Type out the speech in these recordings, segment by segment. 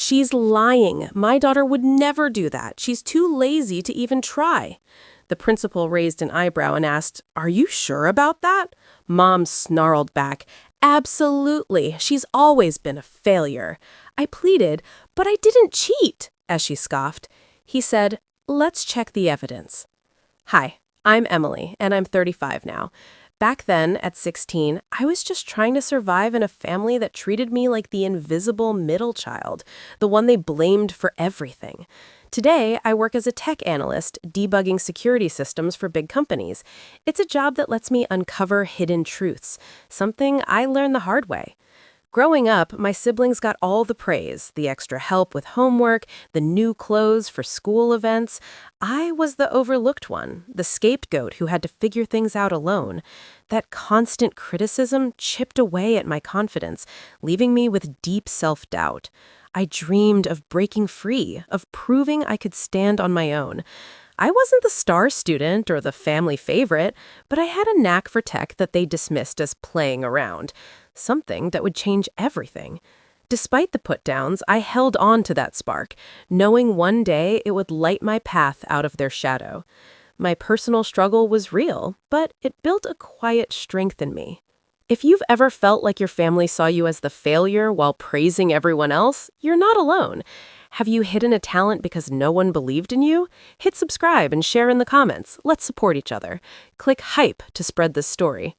She's lying. My daughter would never do that. She's too lazy to even try. The principal raised an eyebrow and asked, "Are you sure about that?" Mom snarled back, "Absolutely. She's always been a failure." I pleaded, "But I didn't cheat," as she scoffed. He said, "Let's check the evidence." Hi, I'm Emily, and I'm 35 now. Back then, at 16, I was just trying to survive in a family that treated me like the invisible middle child, the one they blamed for everything. Today, I work as a tech analyst, debugging security systems for big companies. It's a job that lets me uncover hidden truths, something I learned the hard way. Growing up, my siblings got all the praise, the extra help with homework, the new clothes for school events. I was the overlooked one, the scapegoat who had to figure things out alone. That constant criticism chipped away at my confidence, leaving me with deep self-doubt. I dreamed of breaking free, of proving I could stand on my own. I wasn't the star student or the family favorite, but I had a knack for tech that they dismissed as playing around, something that would change everything. Despite the put-downs, I held on to that spark, knowing one day it would light my path out of their shadow. My personal struggle was real, but it built a quiet strength in me. If you've ever felt like your family saw you as the failure while praising everyone else, you're not alone. Have you hidden a talent because no one believed in you? Hit subscribe and share in the comments. Let's support each other. Click hype to spread this story.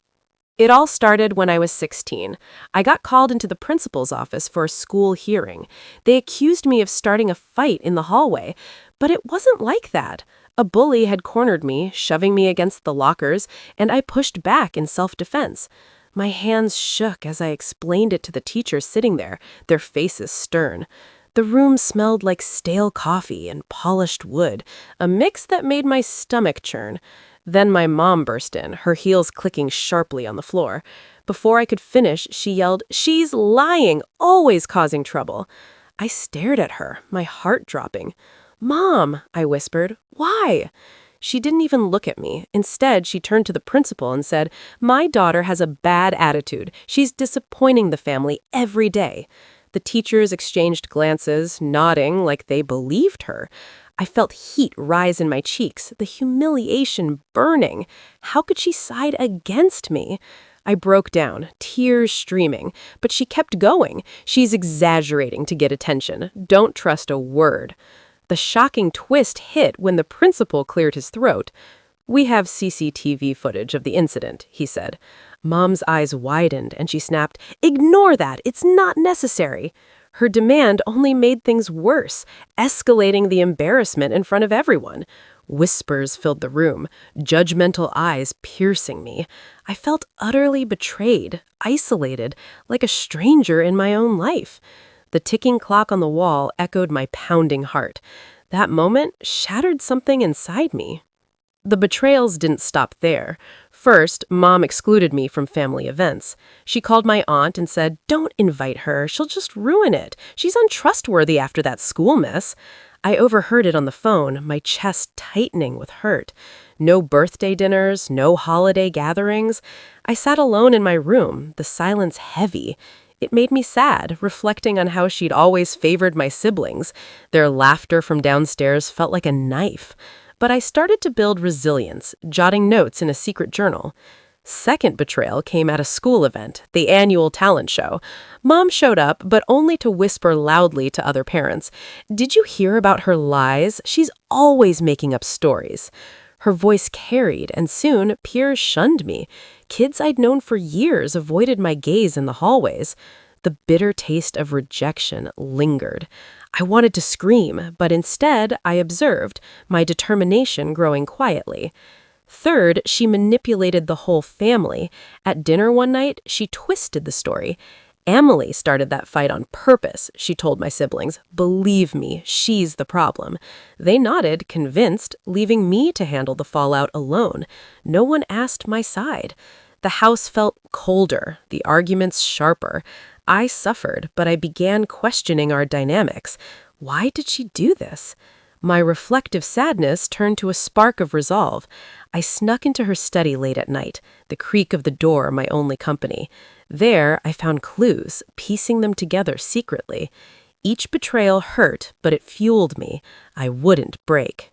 It all started when I was 16. I got called into the principal's office for a school hearing. They accused me of starting a fight in the hallway, but it wasn't like that. A bully had cornered me, shoving me against the lockers, and I pushed back in self-defense. My hands shook as I explained it to the teachers sitting there, their faces stern. The room smelled like stale coffee and polished wood, a mix that made my stomach churn. Then my mom burst in, her heels clicking sharply on the floor. Before I could finish, she yelled, "She's lying, always causing trouble." I stared at her, my heart dropping. "Mom," I whispered, "why?" She didn't even look at me. Instead, she turned to the principal and said, "My daughter has a bad attitude. She's disappointing the family every day." The teachers exchanged glances, nodding like they believed her. I felt heat rise in my cheeks, the humiliation burning. How could she side against me? I broke down, tears streaming, but she kept going. "She's exaggerating to get attention. Don't trust a word." The shocking twist hit when the principal cleared his throat. "We have CCTV footage of the incident," he said. Mom's eyes widened and she snapped, "Ignore that. It's not necessary." Her demand only made things worse, escalating the embarrassment in front of everyone. Whispers filled the room, judgmental eyes piercing me. I felt utterly betrayed, isolated, like a stranger in my own life. The ticking clock on the wall echoed my pounding heart. That moment shattered something inside me. The betrayals didn't stop there. First, Mom excluded me from family events. She called my aunt and said, "Don't invite her. She'll just ruin it. She's untrustworthy after that school mess." I overheard it on the phone, my chest tightening with hurt. No birthday dinners, no holiday gatherings. I sat alone in my room, the silence heavy. It made me sad, reflecting on how she'd always favored my siblings. Their laughter from downstairs felt like a knife. But I started to build resilience, jotting notes in a secret journal. Second betrayal came at a school event, the annual talent show. Mom showed up, but only to whisper loudly to other parents, "Did you hear about her lies? She's always making up stories." Her voice carried, and soon peers shunned me. Kids I'd known for years avoided my gaze in the hallways. The bitter taste of rejection lingered. I wanted to scream, but instead I observed, my determination growing quietly. Third, she manipulated the whole family. At dinner one night, she twisted the story. "Emily started that fight on purpose," she told my siblings. "Believe me, she's the problem." They nodded, convinced, leaving me to handle the fallout alone. No one asked my side. The house felt colder, the arguments sharper. I suffered, but I began questioning our dynamics. Why did she do this? My reflective sadness turned to a spark of resolve. I snuck into her study late at night, the creak of the door my only company. There, I found clues, piecing them together secretly. Each betrayal hurt, but it fueled me. I wouldn't break.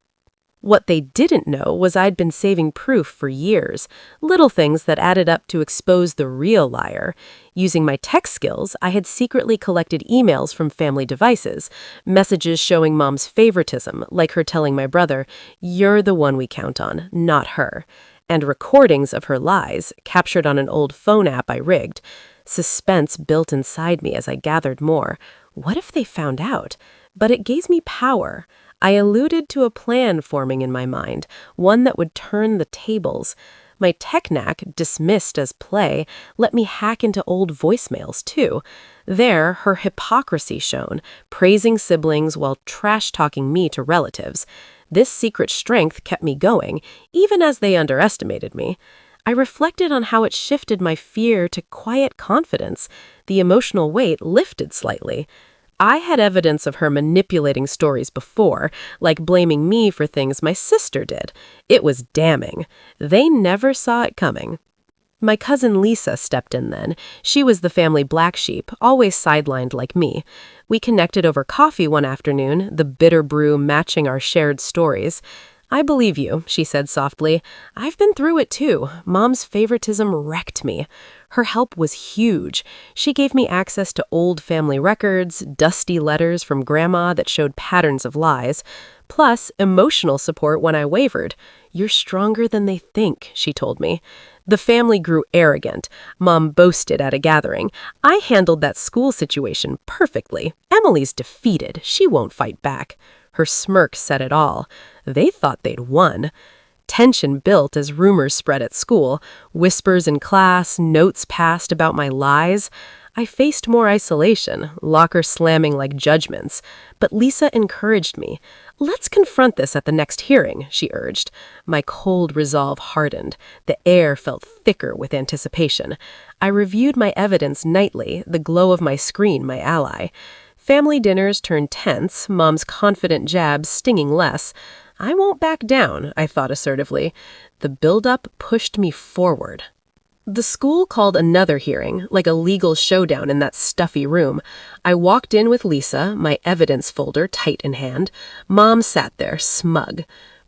What they didn't know was I'd been saving proof for years, little things that added up to expose the real liar. Using my tech skills, I had secretly collected emails from family devices, messages showing Mom's favoritism, like her telling my brother, "You're the one we count on, not her," and recordings of her lies, captured on an old phone app I rigged. Suspense built inside me as I gathered more. What if they found out? But it gave me power. I alluded to a plan forming in my mind, one that would turn the tables. My tech knack, dismissed as play, let me hack into old voicemails, too. There, her hypocrisy shone, praising siblings while trash-talking me to relatives. This secret strength kept me going, even as they underestimated me. I reflected on how it shifted my fear to quiet confidence. The emotional weight lifted slightly. I had evidence of her manipulating stories before, like blaming me for things my sister did. It was damning. They never saw it coming. My cousin Lisa stepped in then. She was the family black sheep, always sidelined like me. We connected over coffee one afternoon, the bitter brew matching our shared stories. "I believe you," she said softly. "I've been through it too. Mom's favoritism wrecked me." Her help was huge. She gave me access to old family records, dusty letters from Grandma that showed patterns of lies, plus emotional support when I wavered. "You're stronger than they think," she told me. The family grew arrogant. Mom boasted at a gathering. "I handled that school situation perfectly. Emily's defeated. She won't fight back." Her smirk said it all. They thought they'd won. Tension built as rumors spread at school, whispers in class, notes passed about my lies. I faced more isolation, locker slamming like judgments. But Lisa encouraged me. "Let's confront this at the next hearing," she urged. My cold resolve hardened. The air felt thicker with anticipation. I reviewed my evidence nightly, the glow of my screen my ally. Family dinners turned tense, Mom's confident jabs stinging less. I won't back down, I thought assertively. The buildup pushed me forward. The school called another hearing, like a legal showdown in that stuffy room. I walked in with Lisa, my evidence folder tight in hand. Mom sat there, smug.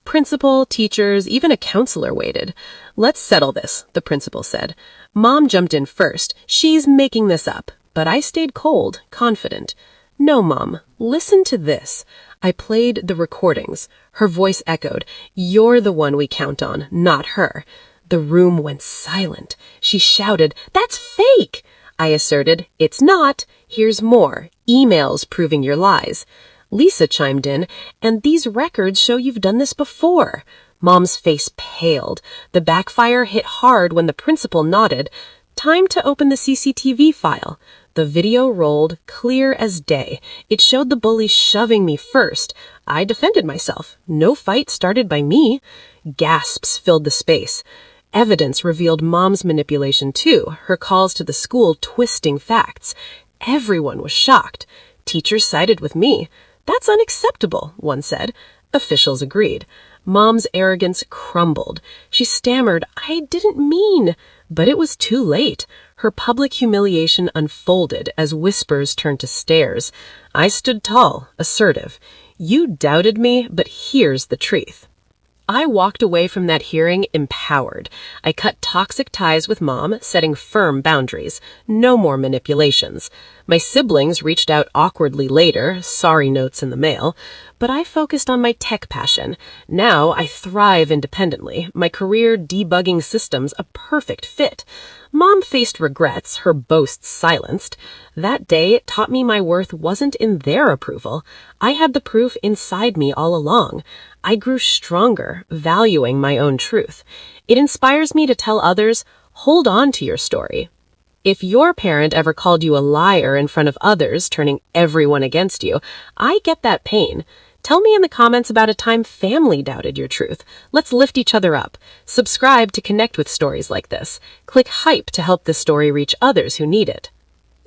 Principal, teachers, even a counselor waited. "Let's settle this," the principal said. Mom jumped in first. "She's making this up." But I stayed cold, confident. "No, Mom, listen to this." I played the recordings. Her voice echoed, "You're the one we count on, not her." The room went silent. She shouted, "That's fake!" I asserted, "It's not. Here's more. Emails proving your lies." Lisa chimed in, "And these records show you've done this before." Mom's face paled. The backfire hit hard when the principal nodded. "Time to open the CCTV file." The video rolled, clear as day. It showed the bully shoving me first. I defended myself. No fight started by me. Gasps filled the space. Evidence revealed Mom's manipulation too, her calls to the school twisting facts. Everyone was shocked. Teachers sided with me. "That's unacceptable," one said. Officials agreed. Mom's arrogance crumbled. She stammered, "I didn't mean..." But it was too late. Her public humiliation unfolded as whispers turned to stares. I stood tall, assertive. "You doubted me, but here's the truth." I walked away from that hearing empowered. I cut toxic ties with Mom, setting firm boundaries. No more manipulations. My siblings reached out awkwardly later, sorry notes in the mail, but I focused on my tech passion. Now I thrive independently, my career debugging systems a perfect fit. Mom faced regrets, her boasts silenced. That day taught me my worth wasn't in their approval. I had the proof inside me all along. I grew stronger, valuing my own truth. It inspires me to tell others, hold on to your story. If your parent ever called you a liar in front of others, turning everyone against you, I get that pain. Tell me in the comments about a time family doubted your truth. Let's lift each other up. Subscribe to connect with stories like this. Click hype to help this story reach others who need it.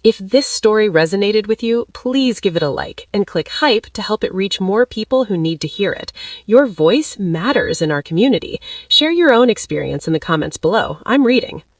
If this story resonated with you, please give it a like and click hype to help it reach more people who need to hear it. Your voice matters in our community. Share your own experience in the comments below. I'm reading.